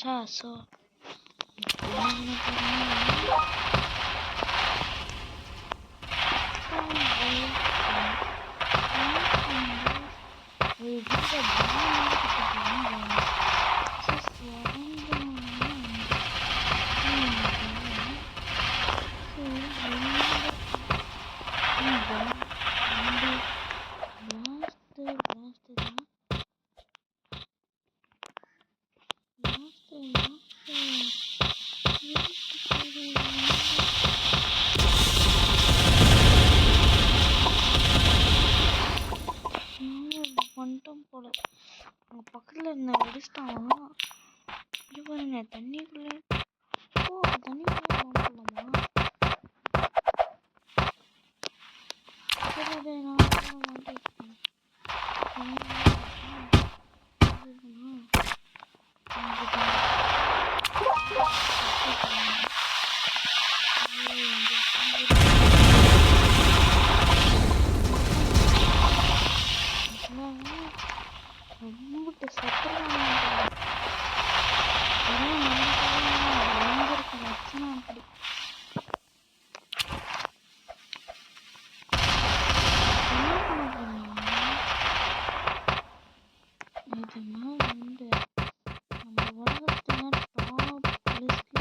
So வந்துட்டோம் போல. அங்க பக்கத்துல இருந்த அடிச்சிட்டான். இது பாருங்க தண்ணிக்குள்ள. ஓ தண்ணிக்குள்ள போகலாமா? சரி நான் மாட்டேன். ரொம்ப சத்தம் அப்படி இதெல்லாம் வந்து நம்ம உலகத்துல டாப் லிஸ்ட்ல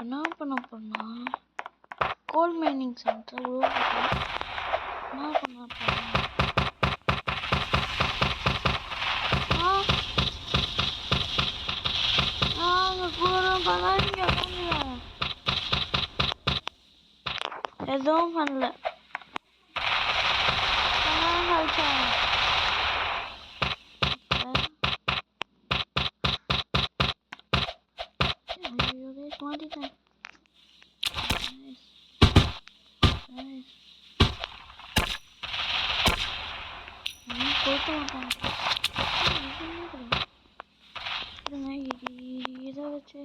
என்ன பண்ண போறேன்னா கோல் மைனிங் சென்டர் என்ன பண்ண போறேன் எதுவும் பண்ணல. மாட்டிட்டேன். கொடுக்க மாட்டாங்க. இதை வச்சு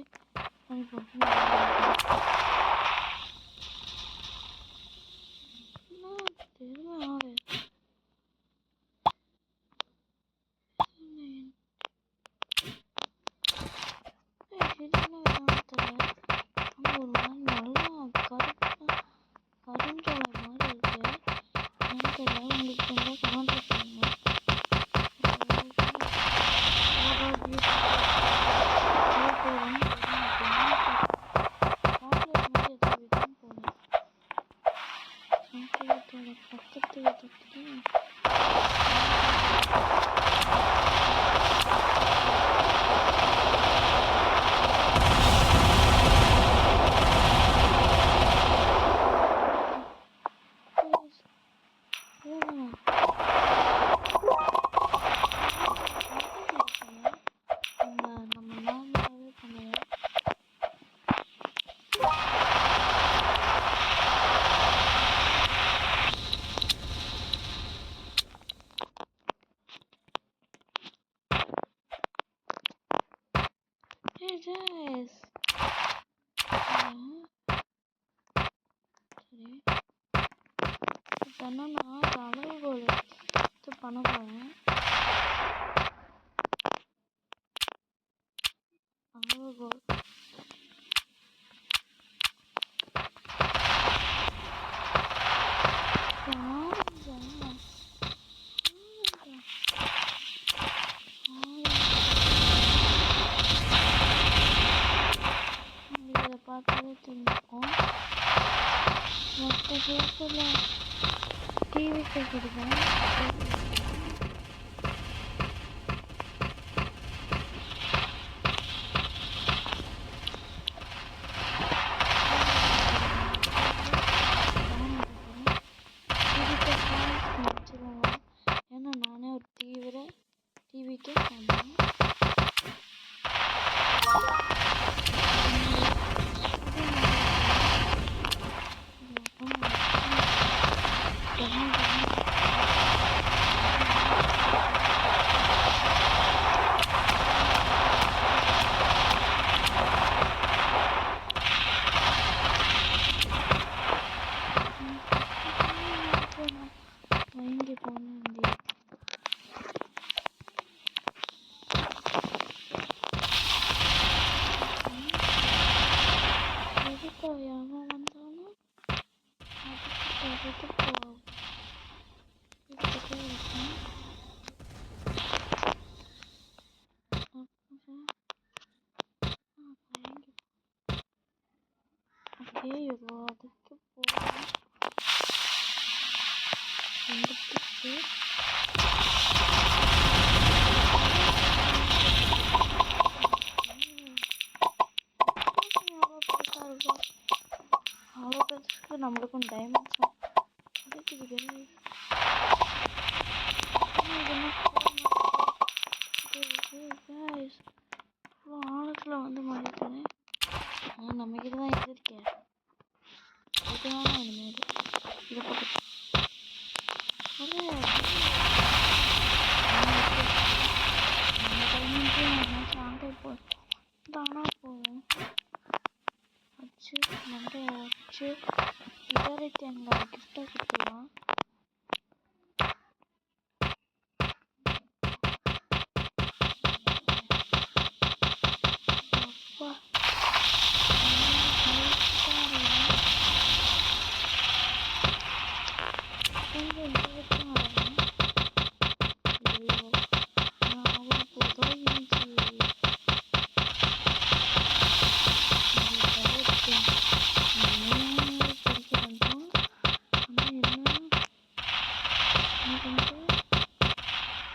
Yes. சரி என்னன்னா அளவுகோல் எடுத்து பண்ண போறேன். அளவுகோல் டிவிக்கு கொடுப்பேன். ஏன்னா நானே ஒரு தீவிர டிவிக்கே போனேன். அதுக்கு போகணும். அவ்வளோ பேருக்கு நம்மளுக்கும் டைமென்ஷன் கிடைக்குது. ஆழத்தில் வந்து மாறிட்டேன். ஆனால் நம்மக்கிட்ட தான் இருக்கேன். இதுதான் இனிமேல் இதை போட்டு தானா போகும் வச்சு மண்டையை வச்சு இதாரிட்டு எங்களை கிஃப்டாக கொடுத்துடலாம்.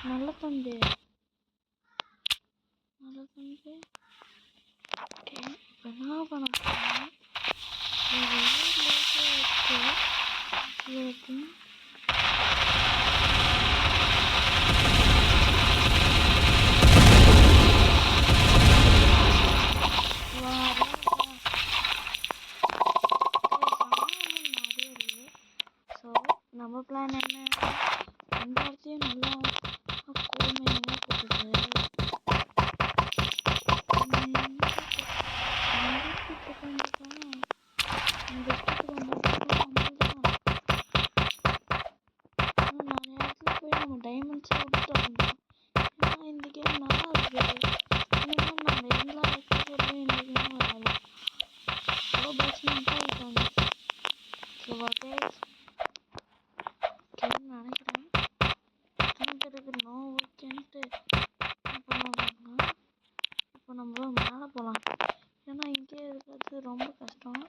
நல்ல தம்பி என்ன பண்ண நம்ம பிளான் என்ன, இந்த இடத்தையும் நல்லா கூர்மையாக போட்டுது. நம்ம டைமண்ட்ஸை விட்டுட்டு வந்தோம். ஏன்னா இந்த கேம் நல்லா இருக்குது. இனிமேல் நம்ம எல்லா எக்ஸ்போர்ட்லையும் இந்த கேம் வராது. அவ்வளோ பேட்ஸ்மெண்ட்டாக இருக்காங்க. கேம் நினைக்கிறேன் எத்தனை பேருக்கு நோ ஓகேன்ட்டு பண்ணுவாங்க. இப்போ நம்ம மேலே போகலாம். ஏன்னா இங்கே இருக்கிறது ரொம்ப கஷ்டம்.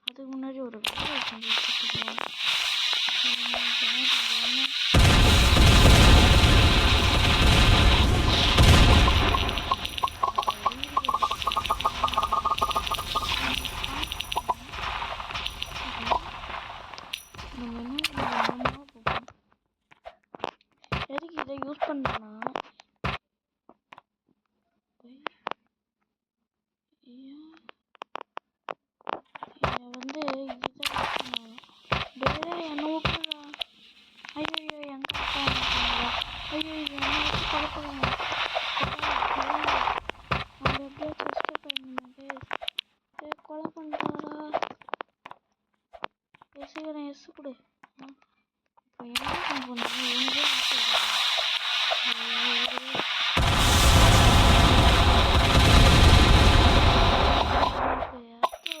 அதுக்கு முன்னாடி ஒரு வேலை செஞ்சு வச்சுட்டு எதுக்கு இதை யூஸ் பண்ணா வந்து இதை என்ன விட்டுறா. ஐயோ எங்க அப்பா ஐயோ என்ன வச்சு பழப்புறாங்க. நம்ம எப்படியோ செஸ்ட் பண்ணி கொலை பண்ணுறாரா. சீக்கிரம் எஸ் கொடு. இப்போ என்ன பண்ணுறாங்க இவங்களே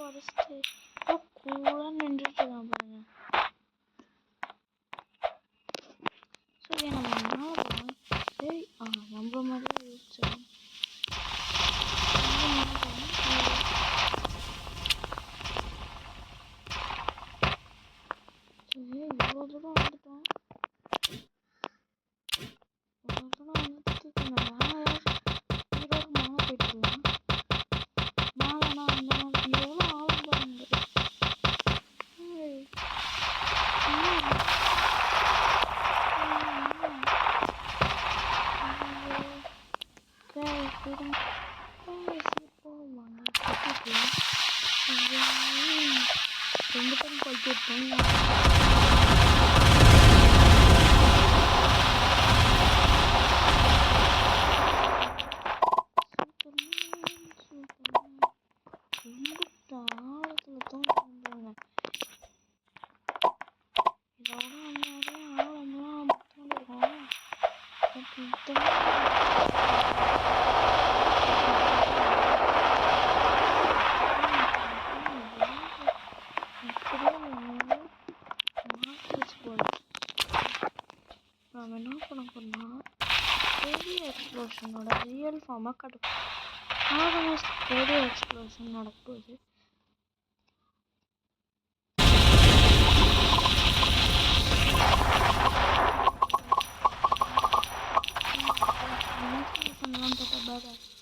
உடச்சிட்டு கூலாக நின்றுட்டு இருக்கான் பாருங்க. சரி நம்ம நம்ம மாதிரி யோசிச்சோம். 2 பேரும் கொளுத்திருப்போம். ரொம்ப ஆழத்துல தோன்றுறாங்க. இதோட நிறைய ஆழம்லாம் தோண்டிருக்கோம். நம்ம என்ன பண்ண போறோம்னா ரேடியோ எக்ஸ்ப்ளோஷனோட ரியல் ஃபார்மை காட்டுப்போம். ஆல்மோஸ்ட் ரேடியோ எக்ஸ்ப்ளோஷன் நடக்கும்போது பார்த்தா